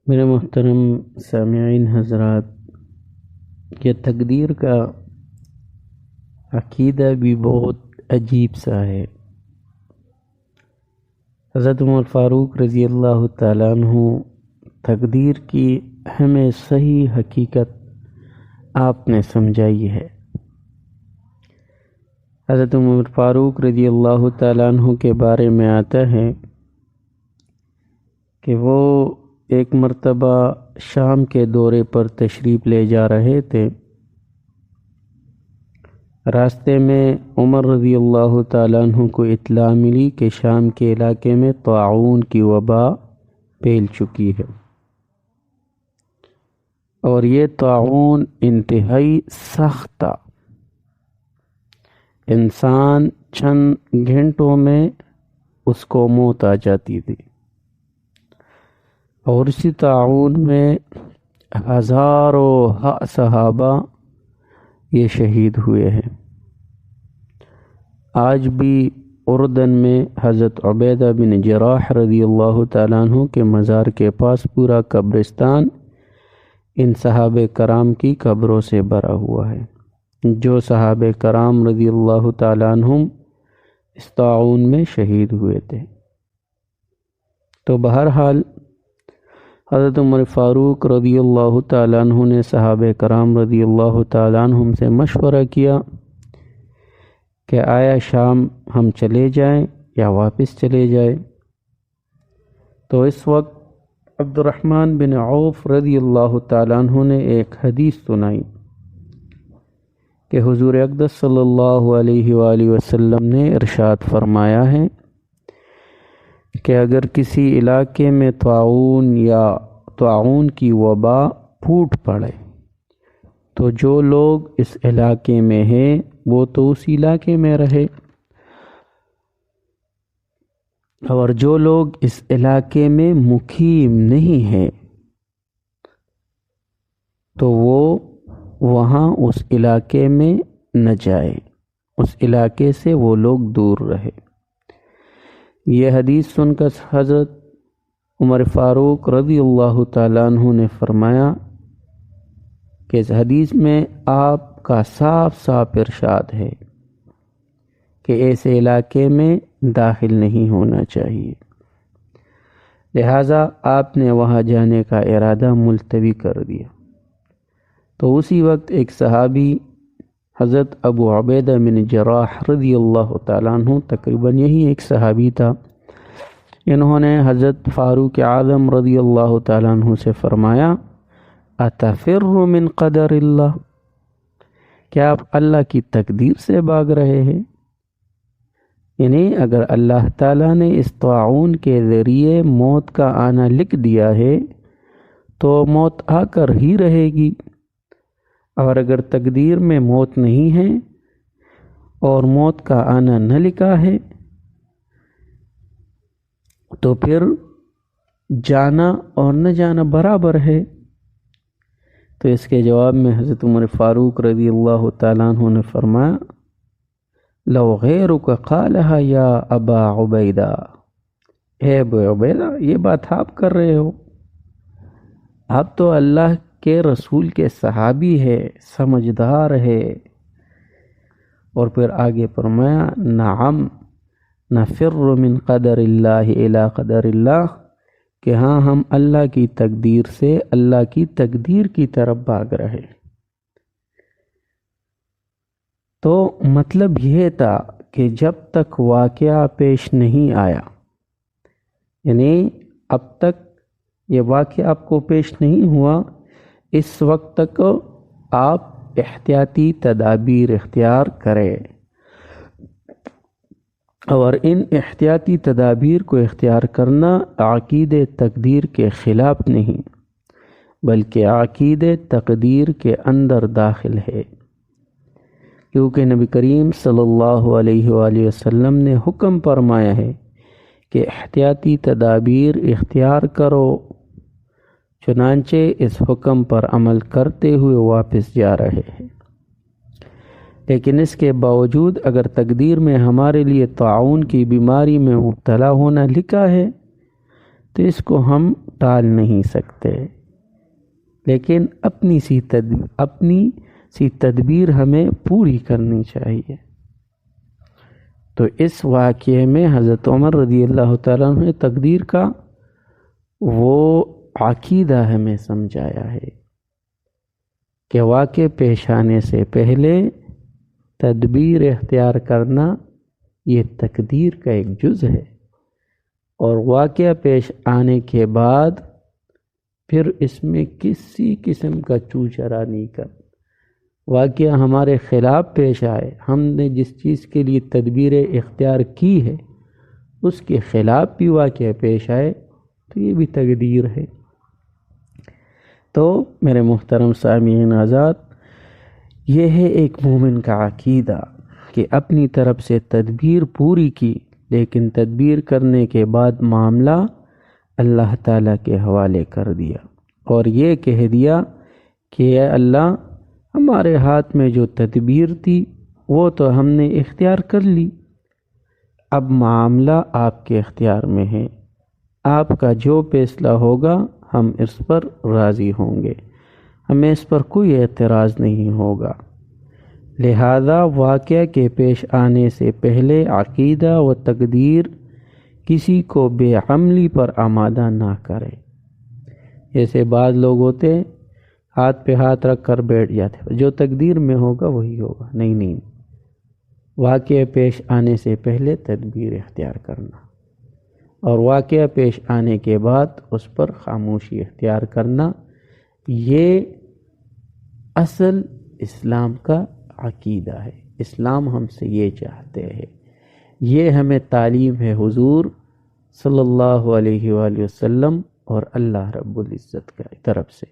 میرے محترم سامعین حضرات، یہ تقدیر کا عقیدہ بھی بہت عجیب سا ہے۔ حضرت عمر فاروق رضی اللہ تعالیٰ عنہ تقدیر کی ہمیں صحیح حقیقت آپ نے سمجھائی ہے۔ حضرت عمر فاروق رضی اللہ تعالیٰ عنہ کے بارے میں آتا ہے کہ وہ ایک مرتبہ شام کے دورے پر تشریف لے جا رہے تھے۔ راستے میں عمر رضی اللہ تعالیٰ عنہ کو اطلاع ملی کہ شام کے علاقے میں طاعون کی وبا پھیل چکی ہے، اور یہ طاعون انتہائی سخت تھا۔ انسان چند گھنٹوں میں اس کو موت آ جاتی تھی، اور اسی طاعون میں ہزاروں صحابہ یہ شہید ہوئے ہیں۔ آج بھی اردن میں حضرت عبیدہ بن جراح رضی اللہ تعالیٰ عنہ کے مزار کے پاس پورا قبرستان ان صحابہ کرام کی قبروں سے بھرا ہوا ہے، جو صحابہ کرام رضی اللہ تعالیٰ عنہم اس طاعون میں شہید ہوئے تھے۔ تو بہرحال حضرت عمر فاروق رضی اللہ تعالیٰ عنہ نے صحابہ کرام رضی اللہ تعالیٰ عنہم سے مشورہ کیا کہ آیا شام ہم چلے جائیں یا واپس چلے جائیں۔ تو اس وقت عبد الرحمن بن عوف رضی اللہ تعالیٰ عنہ نے ایک حدیث سنائی کہ حضور اقدس صلی اللہ علیہ وآلہ وسلم نے ارشاد فرمایا ہے کہ اگر کسی علاقے میں طاعون کی وبا پھوٹ پڑے تو جو لوگ اس علاقے میں ہیں وہ تو اس علاقے میں رہے، اور جو لوگ اس علاقے میں مقیم نہیں ہیں تو وہ وہاں اس علاقے میں نہ جائے، اس علاقے سے وہ لوگ دور رہے۔ یہ حدیث سن کر حضرت عمر فاروق رضی اللہ تعالیٰ عنہ نے فرمایا کہ اس حدیث میں آپ کا صاف صاف ارشاد ہے کہ ایسے علاقے میں داخل نہیں ہونا چاہیے، لہٰذا آپ نے وہاں جانے کا ارادہ ملتوی کر دیا۔ تو اسی وقت ایک صحابی حضرت ابو عبیدہ بن جراح رضی اللہ تعالیٰ عنہ، تقریباً یہی ایک صحابی تھا، انہوں نے حضرت فاروق اعظم رضی اللہ تعالیٰ عنہ سے فرمایا اتفر من قدر اللہ، کیا آپ اللہ کی تقدیر سے بھاگ رہے ہیں؟ یعنی اگر اللہ تعالیٰ نے اس طاعون کے ذریعے موت کا آنا لکھ دیا ہے تو موت آ کر ہی رہے گی، اور اگر تقدیر میں موت نہیں ہے اور موت کا آنا نہ لکھا ہے تو پھر جانا اور نہ جانا برابر ہے۔ تو اس کے جواب میں حضرت عمر فاروق رضی اللہ تعالیٰ عنہ نے فرمایا لو غیرک قالها یا ابا عبیدہ، اے ابو عبیدہ یہ بات آپ کر رہے ہو، آپ تو اللہ کے رسول کے صحابی ہے، سمجھدار ہے۔ اور پھر آگے فرمایا نعم نفر من قدر اللہ الی قدر اللہ، کہ ہاں ہم اللہ کی تقدیر سے اللہ کی تقدیر کی طرف بھاگ رہے۔ تو مطلب یہ تھا کہ جب تک واقعہ پیش نہیں آیا، یعنی اب تک یہ واقعہ آپ کو پیش نہیں ہوا، اس وقت تک آپ احتیاطی تدابیر اختیار کریں، اور ان احتیاطی تدابیر کو اختیار کرنا عقید تقدیر کے خلاف نہیں بلکہ عقید تقدیر کے اندر داخل ہے، کیونکہ نبی کریم صلی اللہ علیہ وآلہ وسلم نے حکم فرمایا ہے کہ احتیاطی تدابیر اختیار کرو، چنانچہ اس حکم پر عمل کرتے ہوئے واپس جا رہے ہیں۔ لیکن اس کے باوجود اگر تقدیر میں ہمارے لیے طاعون کی بیماری میں مبتلا ہونا لکھا ہے تو اس کو ہم ٹال نہیں سکتے، لیکن اپنی سی تدبیر ہمیں پوری کرنی چاہیے۔ تو اس واقعے میں حضرت عمر رضی اللہ تعالیٰ عنہ نے تقدیر کا وہ عقیدہ ہمیں سمجھایا ہے کہ واقعہ پیش آنے سے پہلے تدبیر اختیار کرنا یہ تقدیر کا ایک جز ہے، اور واقعہ پیش آنے کے بعد پھر اس میں کسی قسم کا چوچرا نہیں کر، واقعہ ہمارے خلاف پیش آئے، ہم نے جس چیز کے لیے تدبیر اختیار کی ہے اس کے خلاف بھی واقعہ پیش آئے تو یہ بھی تقدیر ہے۔ تو میرے محترم سامعین آزاد، یہ ہے ایک مومن کا عقیدہ کہ اپنی طرف سے تدبیر پوری کی، لیکن تدبیر کرنے کے بعد معاملہ اللہ تعالیٰ کے حوالے کر دیا اور یہ کہہ دیا کہ اے اللہ، ہمارے ہاتھ میں جو تدبیر تھی وہ تو ہم نے اختیار کر لی، اب معاملہ آپ کے اختیار میں ہے، آپ کا جو فیصلہ ہوگا ہم اس پر راضی ہوں گے، ہمیں اس پر کوئی اعتراض نہیں ہوگا۔ لہذا واقعہ کے پیش آنے سے پہلے عقیدہ و تقدیر کسی کو بے عملی پر آمادہ نہ کرے۔ جیسے بعض لوگ ہوتے ہیں ہاتھ پہ ہاتھ رکھ کر بیٹھ جاتے، جو تقدیر میں ہوگا وہی ہوگا، نہیں، واقعہ پیش آنے سے پہلے تدبیر اختیار کرنا اور واقعہ پیش آنے کے بعد اس پر خاموشی اختیار کرنا، یہ اصل اسلام کا عقیدہ ہے۔ اسلام ہم سے یہ چاہتے ہیں، یہ ہمیں تعلیم ہے حضور صلی اللہ علیہ وآلہ وسلم اور اللہ رب العزت کی طرف سے۔